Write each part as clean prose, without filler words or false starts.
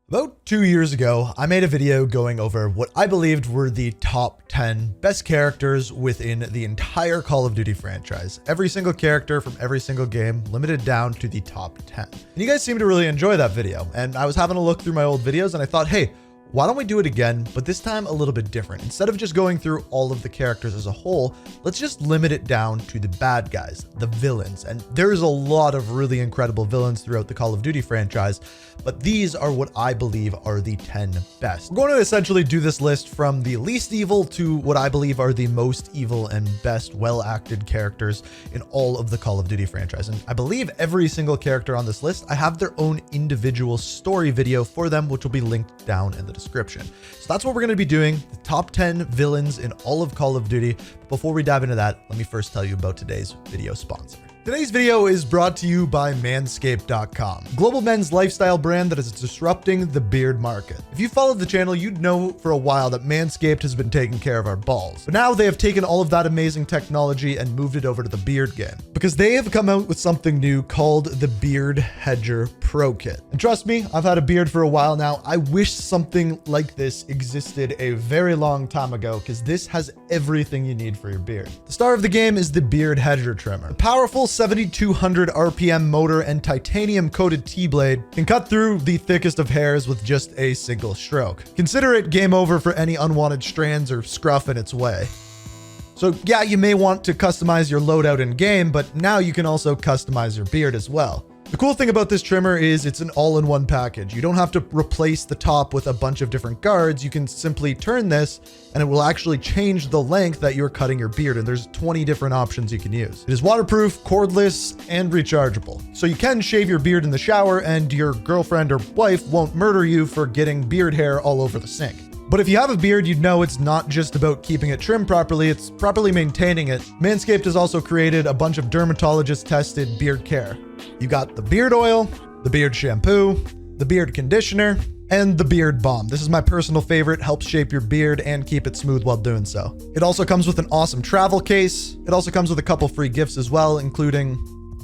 About 2 years ago, I made a video going over what I believed were the top 10 best characters within the entire Call of Duty franchise. Every single character from every single game, limited down to the top 10. And you guys seem to really enjoy that video. And I was having a look through my old videos and I thought, hey, why don't we do it again, but this time a little bit different. Instead of just going through all of the characters as a whole, let's just limit it down to the bad guys, the villains. And there's a lot of really incredible villains throughout the Call of Duty franchise, but these are what I believe are the 10 best. We're going to essentially do this list from the least evil to what I believe are the most evil and best well-acted characters in all of the Call of Duty franchise. And I believe every single character on this list, I have their own individual story video for them, which will be linked down in the description. So that's what we're going to be doing, the top 10 villains in all of Call of Duty. But before we dive into that, let me first tell you about today's video sponsor. Today's video is brought to you by Manscaped.com, global men's lifestyle brand that is disrupting the beard market. If you followed the channel, you'd know for a while that Manscaped has been taking care of our balls. But now they have taken all of that amazing technology and moved it over to the beard game, because they have come out with something new called the Beard Hedger Pro Kit. And trust me, I've had a beard for a while now. I wish something like this existed a very long time ago, because this has everything you need for your beard. The star of the game is the Beard Hedger Trimmer. A powerful 7,200 RPM motor and titanium coated T-blade can cut through the thickest of hairs with just a single stroke. Consider it game over for any unwanted strands or scruff in its way. So yeah, you may want to customize your loadout in game, but now you can also customize your beard as well. The cool thing about this trimmer is it's an all-in-one package. You don't have to replace the top with a bunch of different guards. You can simply turn this and it will actually change the length that you're cutting your beard. And there's 20 different options you can use. It is waterproof, cordless, and rechargeable. So you can shave your beard in the shower and your girlfriend or wife won't murder you for getting beard hair all over the sink. But if you have a beard, you'd know it's not just about keeping it trimmed properly, it's properly maintaining it. Manscaped has also created a bunch of dermatologist-tested beard care. You got the beard oil, the beard shampoo, the beard conditioner, and the beard balm. This is my personal favorite, helps shape your beard and keep it smooth while doing so. It also comes with an awesome travel case. It also comes with a couple free gifts as well, including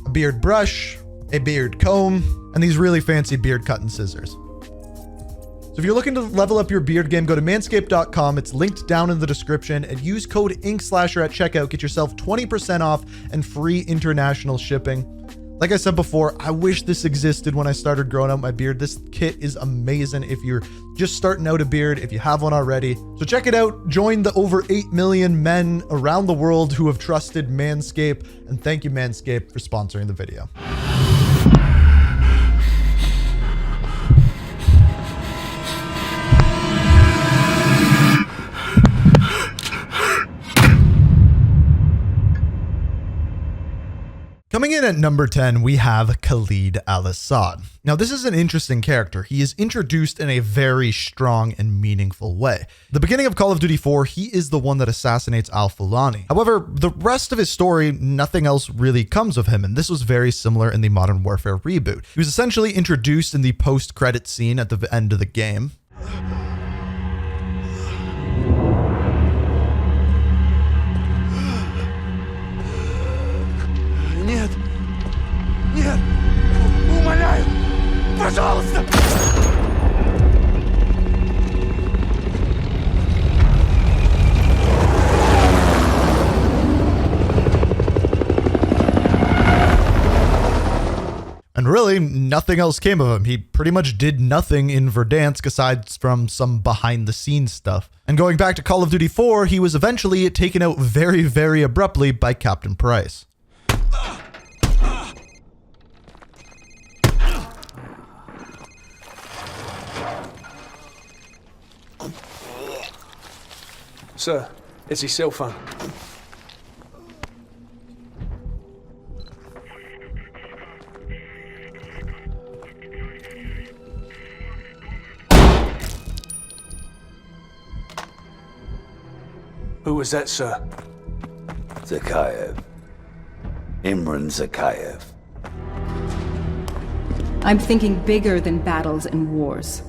a beard brush, a beard comb, and these really fancy beard cutting scissors. So if you're looking to level up your beard game, go to manscaped.com. It's linked down in the description and use code INKSLASHER at checkout. Get yourself 20% off and free international shipping. Like I said before, I wish this existed when I started growing out my beard. This kit is amazing if you're just starting out a beard, if you have one already. So check it out. Join the over 8 million men around the world who have trusted Manscaped. And thank you, Manscaped, for sponsoring the video. Coming in at number 10, we have Khalid Alassad. Now, this is an interesting character. He is introduced in a very strong and meaningful way. The beginning of Call of Duty 4, he is the one that assassinates Al-Fulani. However, the rest of his story, nothing else really comes of him, and this was very similar in the Modern Warfare reboot. He was essentially introduced in the post-credit scene at the end of the game. Нет! Умоляю! Пожалуйста! And really, nothing else came of him. He pretty much did nothing in Verdansk aside from some behind-the-scenes stuff. And going back to Call of Duty 4, he was eventually taken out very, very abruptly by Captain Price. Sir, it's his cell phone. Who was that, sir? Zakayev. Imran Izikev. I'm thinking bigger than battles and wars.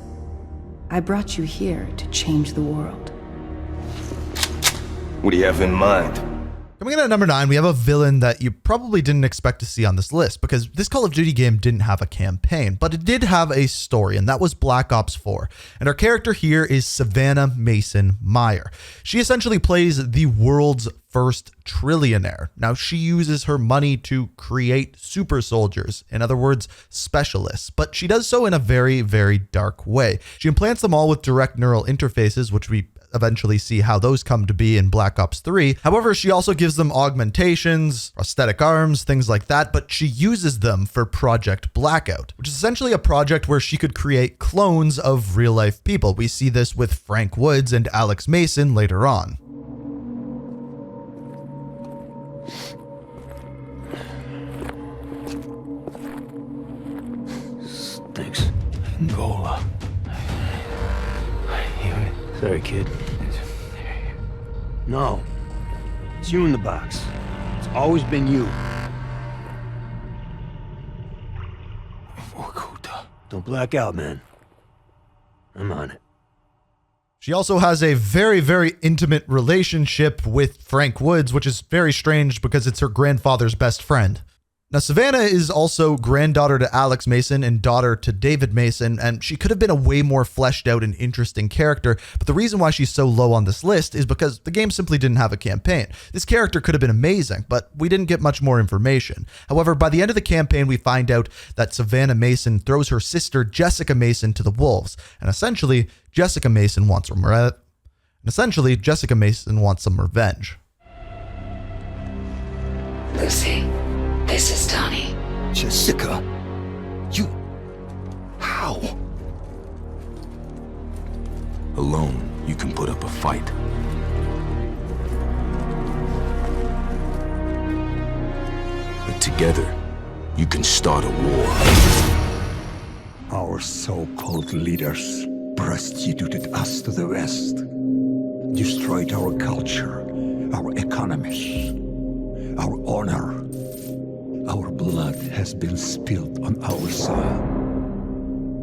I brought you here to change the world. What do you have in mind? Coming in at number 9, we have a villain that you probably didn't expect to see on this list because this Call of Duty game didn't have a campaign, but it did have a story, and that was Black Ops 4. And our character here is Savannah Mason Meyer. She essentially plays the world's first trillionaire. Now, she uses her money to create super soldiers, in other words, specialists, but she does so in a very, very dark way. She implants them all with direct neural interfaces, which we eventually see how those come to be in Black Ops 3. However, she also gives them augmentations, prosthetic arms, things like that, but she uses them for Project Blackout, which is essentially a project where she could create clones of real-life people. We see this with Frank Woods and Alex Mason later on. Thanks. Angola. Sorry, kid. No. It's you in the box. It's always been you. Don't black out, man. I'm on it. She also has a very, very intimate relationship with Frank Woods, which is very strange because it's her grandfather's best friend. Now, Savannah is also granddaughter to Alex Mason and daughter to David Mason, and she could have been a way more fleshed out and interesting character, but the reason why she's so low on this list is because the game simply didn't have a campaign. This character could have been amazing, but we didn't get much more information. However, by the end of the campaign, we find out that Savannah Mason throws her sister Jessica Mason to the wolves, and essentially, Jessica Mason wants some revenge. Lucy, this is Donnie. Jessica? You... How? Alone, you can put up a fight. But together, you can start a war. Our so-called leaders prostituted us to the West, destroyed our culture, our economies, our honor. Our blood has been spilled on our soil.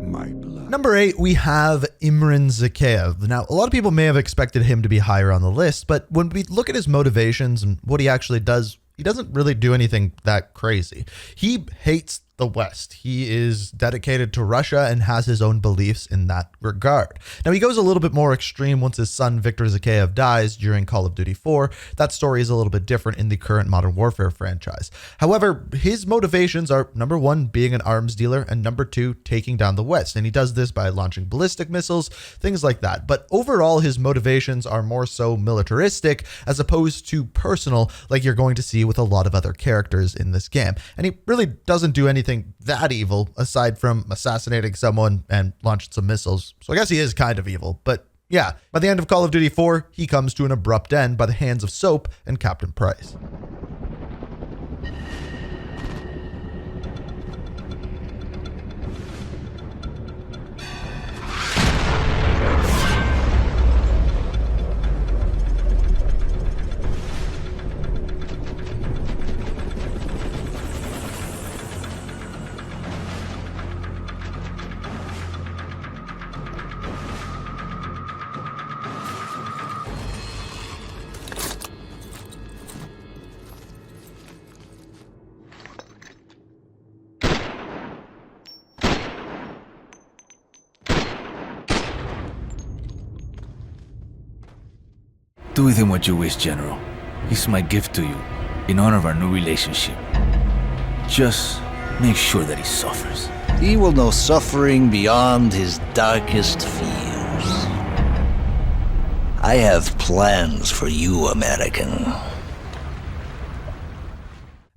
My blood. Number 8, we have Imran Izikev. Now, a lot of people may have expected him to be higher on the list, but when we look at his motivations and what he actually does, he doesn't really do anything that crazy. He hates the West. He is dedicated to Russia and has his own beliefs in that regard. Now, he goes a little bit more extreme once his son Viktor Izikev dies during Call of Duty 4. That story is a little bit different in the current Modern Warfare franchise. However, his motivations are, number 1, being an arms dealer, and number 2, taking down the West. And he does this by launching ballistic missiles, things like that. But overall, his motivations are more so militaristic as opposed to personal, like you're going to see with a lot of other characters in this game. And he really doesn't do anything that evil aside from assassinating someone and launching some missiles. So I guess he is kind of evil, but yeah, by the end of Call of Duty 4, he comes to an abrupt end by the hands of Soap and Captain Price. Do with him what you wish, General. He's my gift to you, in honor of our new relationship. Just make sure that he suffers. He will know suffering beyond his darkest fears. I have plans for you, American.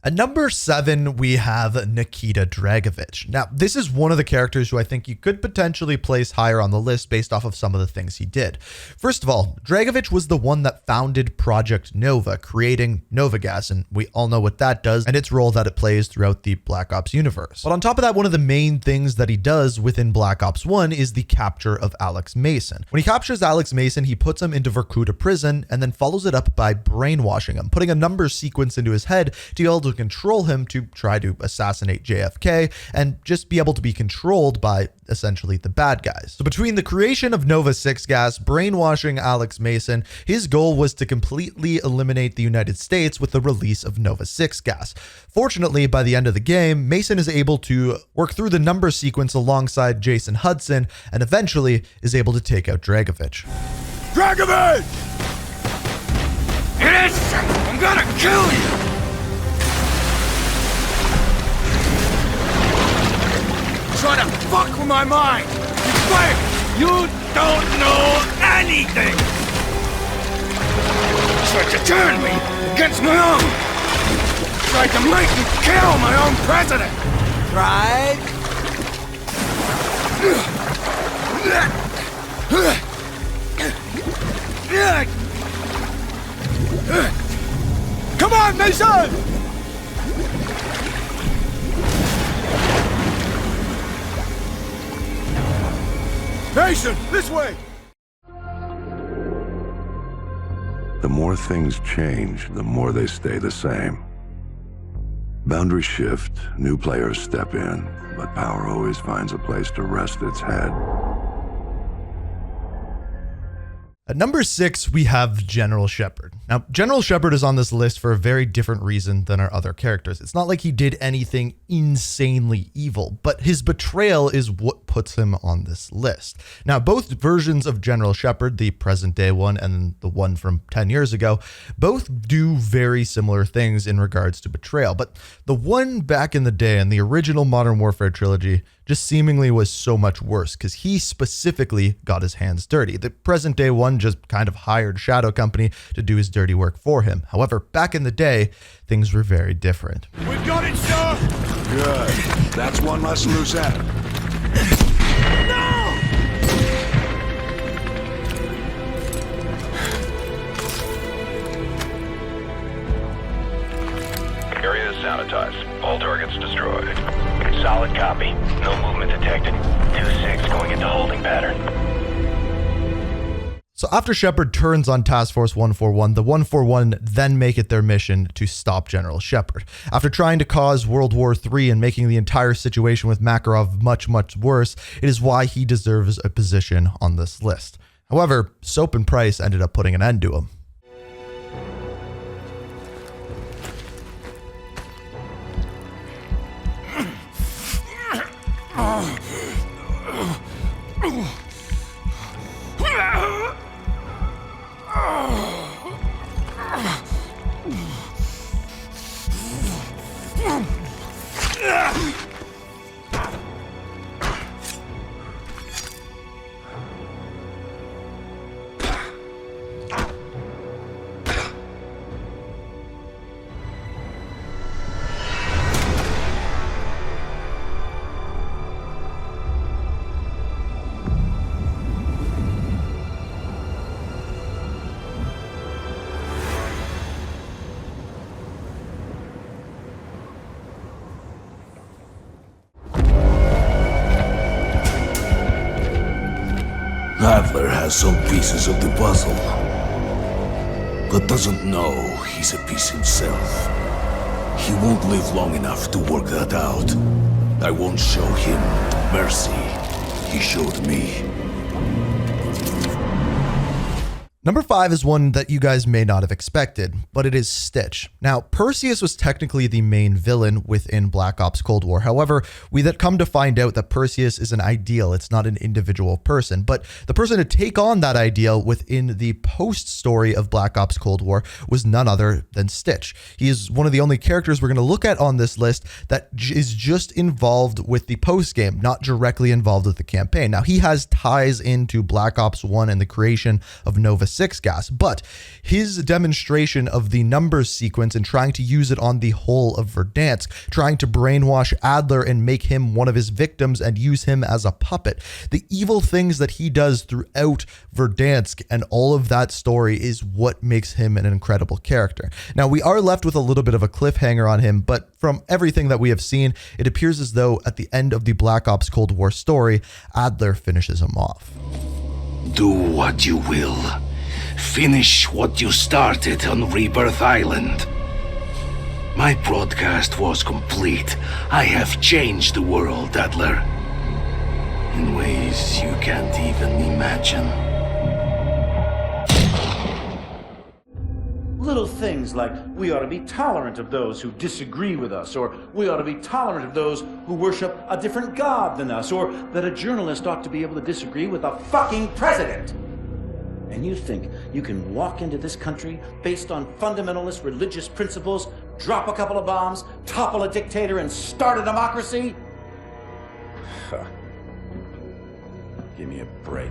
At number 7, we have Nikita Dragovich. Now, this is one of the characters who I think you could potentially place higher on the list based off of some of the things he did. First of all, Dragovich was the one that founded Project Nova, creating Nova Gas, and we all know what that does and its role that it plays throughout the Black Ops universe. But on top of that, one of the main things that he does within Black Ops 1 is the capture of Alex Mason. When he captures Alex Mason, he puts him into Vorkuta prison and then follows it up by brainwashing him, putting a number sequence into his head to be able to control him to try to assassinate JFK and just be able to be controlled by essentially the bad guys. So between the creation of Nova 6 gas, brainwashing Alex Mason, his goal was to completely eliminate the United States with the release of Nova 6 gas. Fortunately, by the end of the game, Mason is able to work through the number sequence alongside Jason Hudson and eventually is able to take out Dragovich. Dragovich! I'm gonna kill you! Try to fuck with my mind! You don't know anything! Tried to turn me against my own! Tried to make me kill my own president! Right? Come on, Mason! Mason, this way! The more things change, the more they stay the same. Boundaries shift, new players step in, but power always finds a place to rest its head. At number 6, we have General Shepard. Now, General Shepard is on this list for a very different reason than our other characters. It's not like he did anything insanely evil, but his betrayal is what puts him on this list. Now, both versions of General Shepard, the present day one and the one from 10 years ago, both do very similar things in regards to betrayal. But the one back in the day in the original Modern Warfare trilogy just seemingly was so much worse because he specifically got his hands dirty. The present day one just kind of hired Shadow Company to do his dirty work for him. However, back in the day, things were very different. We've got it, sir! Good. That's one less loose end. No! Area is sanitized. All targets destroyed. Solid copy. No movement detected. 2-6 going into holding pattern. So after Shepard turns on Task Force 141, the 141 then make it their mission to stop General Shepard. After trying to cause World War III and making the entire situation with Makarov much, much worse, it is why he deserves a position on this list. However, Soap and Price ended up putting an end to him. Adler has some pieces of the puzzle, but doesn't know he's a piece himself. He won't live long enough to work that out. I won't show him the mercy he showed me. Number 5 is one that you guys may not have expected, but it is Stitch. Now, Perseus was technically the main villain within Black Ops Cold War. However, we that come to find out that Perseus is an ideal. It's not an individual person, but the person to take on that ideal within the post story of Black Ops Cold War was none other than Stitch. He is one of the only characters we're going to look at on this list that is just involved with the post game, not directly involved with the campaign. Now, he has ties into Black Ops 1 and the creation of Nova 6 gas, but his demonstration of the numbers sequence and trying to use it on the whole of Verdansk, trying to brainwash Adler and make him one of his victims and use him as a puppet, the evil things that he does throughout Verdansk and all of that story is what makes him an incredible character. Now, we are left with a little bit of a cliffhanger on him, but from everything that we have seen, it appears as though at the end of the Black Ops Cold War story, Adler finishes him off. Do what you will. Finish what you started on Rebirth Island. My broadcast was complete. I have changed the world, Adler. In ways you can't even imagine. Little things like we ought to be tolerant of those who disagree with us, or we ought to be tolerant of those who worship a different god than us, or that a journalist ought to be able to disagree with a fucking president. And you think you can walk into this country based on fundamentalist religious principles, drop a couple of bombs, topple a dictator, and start a democracy? Give me a break.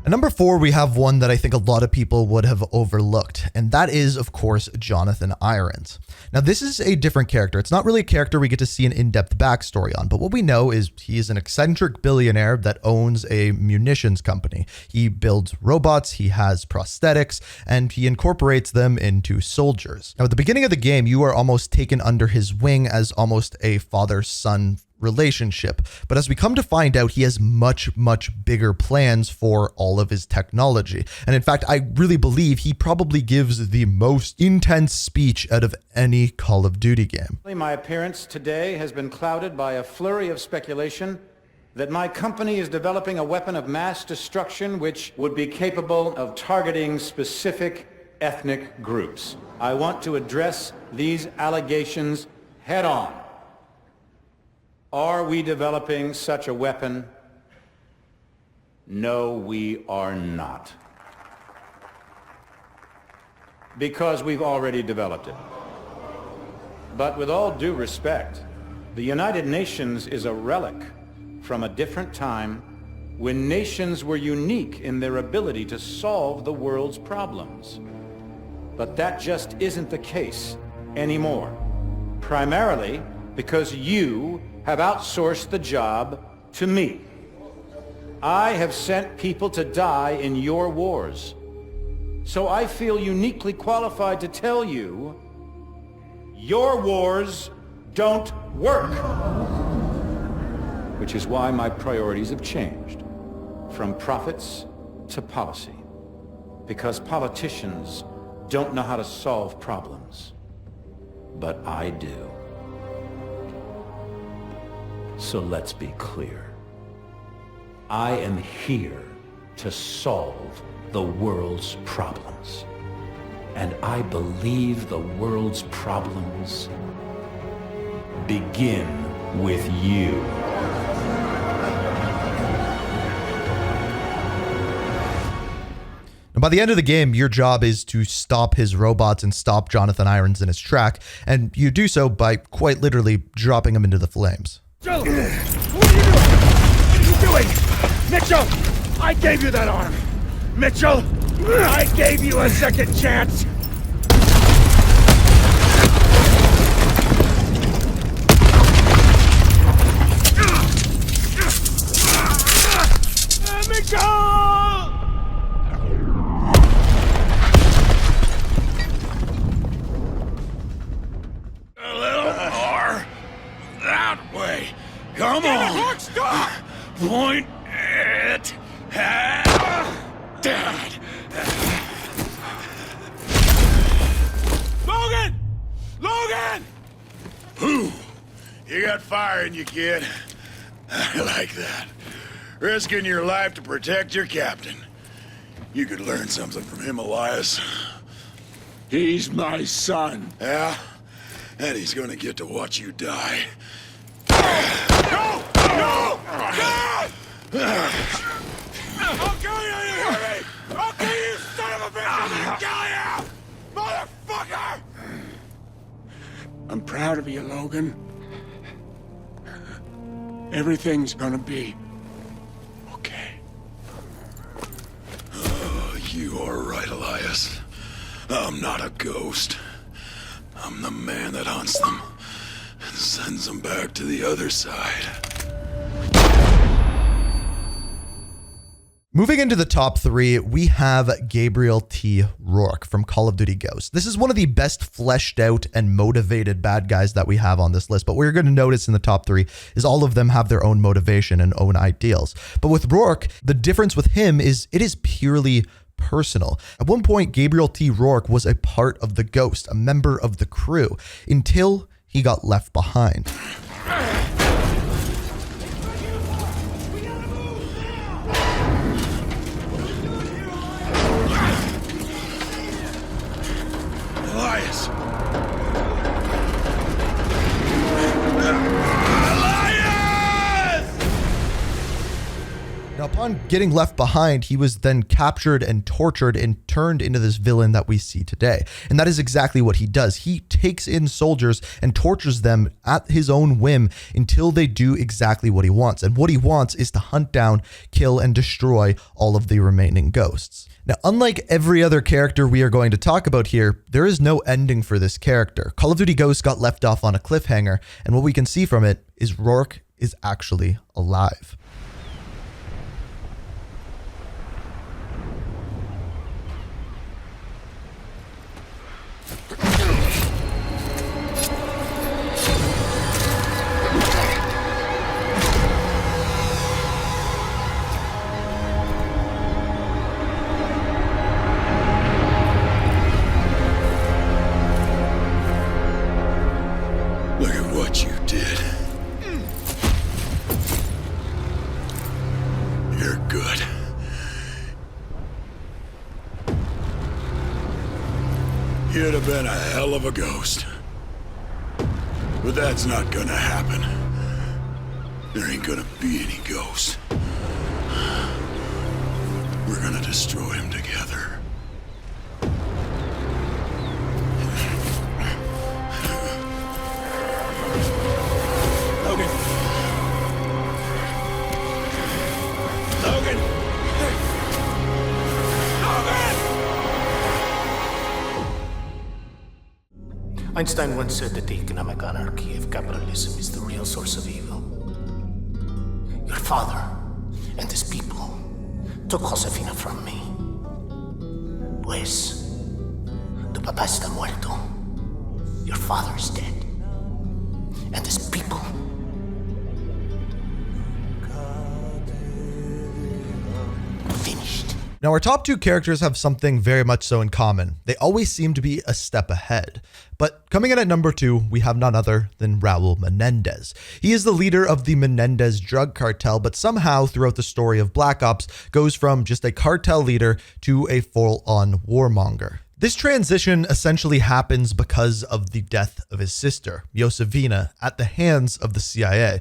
At number 4, we have one that I think a lot of people would have overlooked, and that is, of course, Jonathan Irons. Now, this is a different character. It's not really a character we get to see an in-depth backstory on, but what we know is he is an eccentric billionaire that owns a munitions company. He builds robots, he has prosthetics, and he incorporates them into soldiers. Now, at the beginning of the game, you are almost taken under his wing as almost a father-son relationship. But as we come to find out, he has much, much bigger plans for all of his technology. And in fact, I really believe he probably gives the most intense speech out of any Call of Duty game. My appearance today has been clouded by a flurry of speculation that my company is developing a weapon of mass destruction which would be capable of targeting specific ethnic groups. I want to address these allegations head on. Are we developing such a weapon? No, we are not. Because we've already developed it. But with all due respect, the United Nations is a relic from a different time when nations were unique in their ability to solve the world's problems. But that just isn't the case anymore. Primarily because you have outsourced the job to me. I have sent people to die in your wars. So I feel uniquely qualified to tell you, your wars don't work. Which is why my priorities have changed from profits to policy. Because politicians don't know how to solve problems. But I do. So let's be clear. I am here to solve the world's problems. And I believe the world's problems begin with you. And by the end of the game, your job is to stop his robots and stop Jonathan Irons in his track, and you do so by quite literally dropping him into the flames. Joe! What are you doing? What are you doing? Mitchell! I gave you that arm! Mitchell! I gave you a second chance! Mitchell! A little more. That way. Come on. Stop! Point it at Dad. Logan! Logan! Ooh, you got fire in you, kid. I like that. Risking your life to protect your captain. You could learn something from him, Elias. He's my son. Yeah? And he's gonna get to watch you die. No! No! God! I'll kill you, you hear me? I'll kill you, son of a bitch! I'll kill you! Motherfucker! I'm proud of you, Logan. Everything's gonna be okay. Oh, you are right, Elias. I'm not a ghost. I'm the man that hunts them and sends them back to the other side. Moving into the top 3, we have Gabriel T. Rourke from Call of Duty Ghosts. This is one of the best fleshed out and motivated bad guys that we have on this list, but what you're going to notice in the top 3 is all of them have their own motivation and own ideals. But with Rourke, the difference with him is it is purely personal. At one point, Gabriel T. Rourke was a part of the Ghost, a member of the crew, until he got left behind. Elias! Now, upon getting left behind, he was then captured and tortured and turned into this villain that we see today. And that is exactly what he does. He takes in soldiers and tortures them at his own whim until they do exactly what he wants. And what he wants is to hunt down, kill, and destroy all of the remaining ghosts. Now, unlike every other character we are going to talk about here, there is no ending for this character. Call of Duty Ghosts got left off on a cliffhanger, and what we can see from it is Rourke is actually alive. Look at what you did. You're good. You'd have been a hell of a ghost. But that's not gonna happen. There ain't gonna be any ghosts. We're gonna destroy him together. Einstein once said that the economic anarchy of capitalism is the real source of evil. Your father and his people took Josefina from me. Pues, tu papá está muerto. Your father is dead. And his people. Finished. Now, our top two characters have something very much so in common. They always seem to be a step ahead. But coming in at number 2, we have none other than Raul Menendez. He is the leader of the Menendez drug cartel, but somehow throughout the story of Black Ops goes from just a cartel leader to a full-on warmonger. This transition essentially happens because of the death of his sister, Josefina, at the hands of the CIA.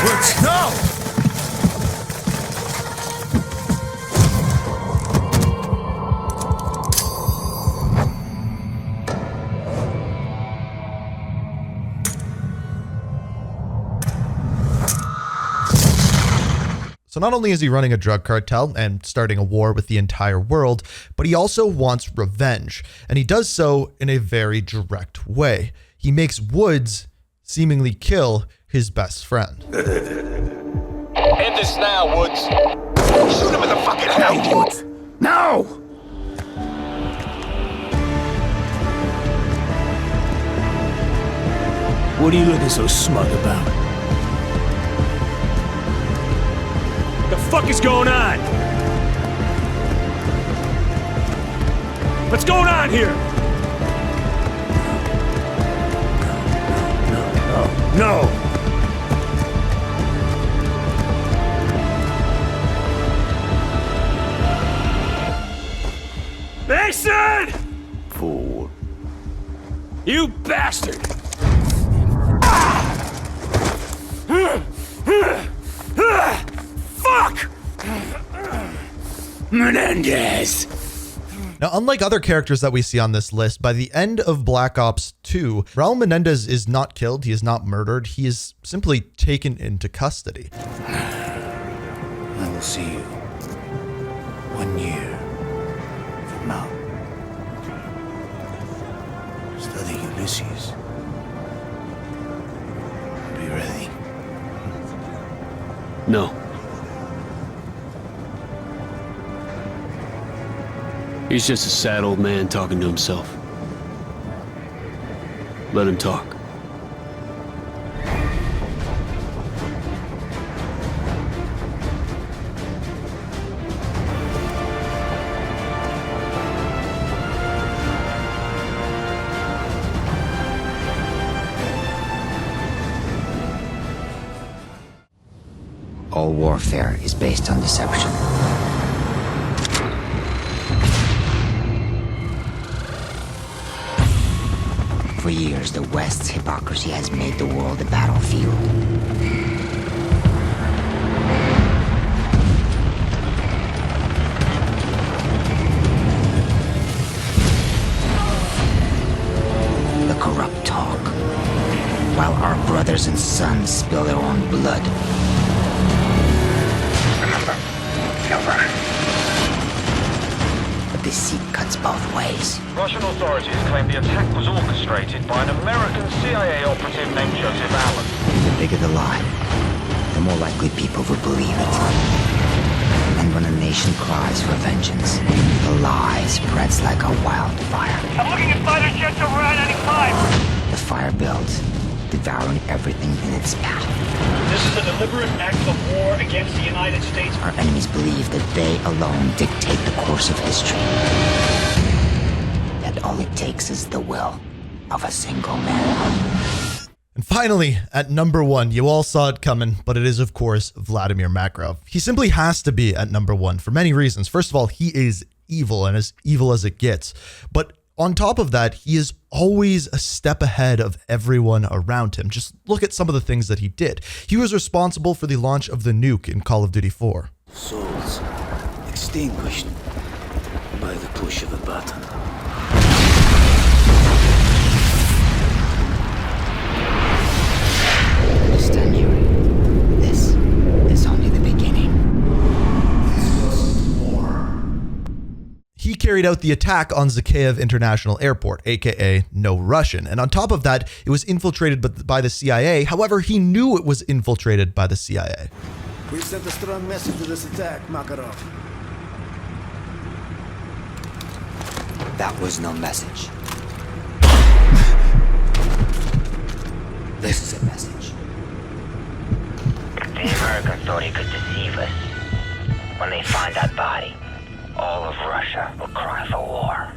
Let's go! So not only is he running a drug cartel and starting a war with the entire world, but he also wants revenge. And he does so in a very direct way. He makes Woods seemingly kill his best friend. End this now, Woods. Shoot him in the fucking head, Woods. No! What are you looking so smug about? The fuck is going on? What's going on here? No. Mason! Fool. You bastard! Fuck! Menendez! Now, unlike other characters that we see on this list, by the end of Black Ops 2, Raul Menendez is not killed, he is not murdered, he is simply taken into custody. I will see you 1 year from now. Study Ulysses. Be ready. No. He's just a sad old man talking to himself. Let him talk. All warfare is based on deception. For years, the West's hypocrisy has made the world a battlefield. The corrupt talk, while our brothers and sons spill their own blood. Remember, never. But deceit cuts both ways. Russian authorities claim the attack was orchestrated by an American CIA operative named Joseph Allen. The bigger the lie, the more likely people will believe it. And when a nation cries for vengeance, the lie spreads like a wildfire. I'm looking at fighter jets over I-95. The fire builds, devouring everything in its path. This is a deliberate act of war against the United States. Our enemies believe that they alone dictate the course of history. That all it takes is the will of a single man. And finally, at number 1, you all saw it coming, but it is, of course, Vladimir Makarov. He simply has to be at number 1 for many reasons. First of all, he is evil and as evil as it gets. But on top of that, he is always a step ahead of everyone around him. Just look at some of the things that he did. He was responsible for the launch of the nuke in Call of Duty 4. Souls extinguished by the push of a button. Understand, Yuri. This is only the beginning. He carried out the attack on Zikev International Airport, aka No Russian, and on top of that, it was infiltrated by the CIA. However, he knew it was infiltrated by the CIA. We sent a strong message to this attack, Makarov. That was no message. This is a message. The Americans thought he could deceive us. When they find that body, all of Russia will cry for war.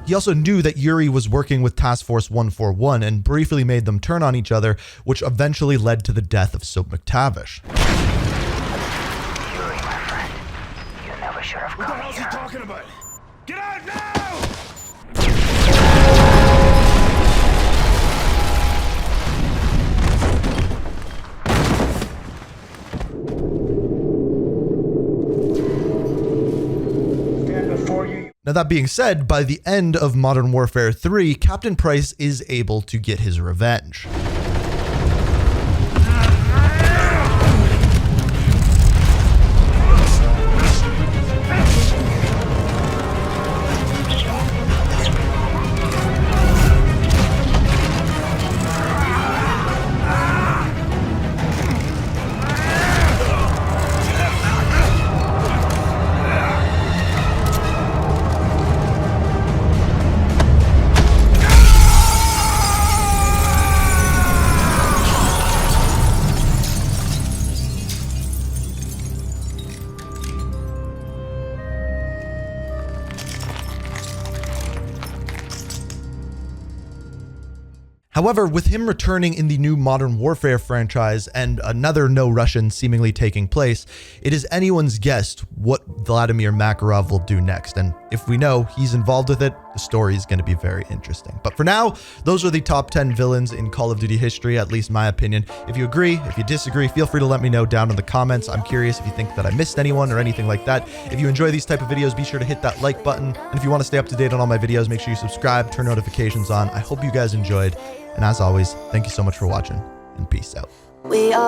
He also knew that Yuri was working with Task Force 141 and briefly made them turn on each other, which eventually led to the death of Soap McTavish. Yuri, my friend, you never should have come here. What the hell's he talking about? Get out now! Now that being said, by the end of Modern Warfare 3, Captain Price is able to get his revenge. However, with him returning in the new Modern Warfare franchise and another No Russian seemingly taking place, it is anyone's guess what Vladimir Makarov will do next. And if we know he's involved with it, the story is going to be very interesting. But for now, those are the top 10 villains in Call of Duty history, at least my opinion. If you agree, if you disagree, feel free to let me know down in the comments. I'm curious if you think that I missed anyone or anything like that. If you enjoy these type of videos, be sure to hit that like button. And if you want to stay up to date on all my videos, make sure you subscribe, turn notifications on. I hope you guys enjoyed. And as always, thank you so much for watching, and peace out. We are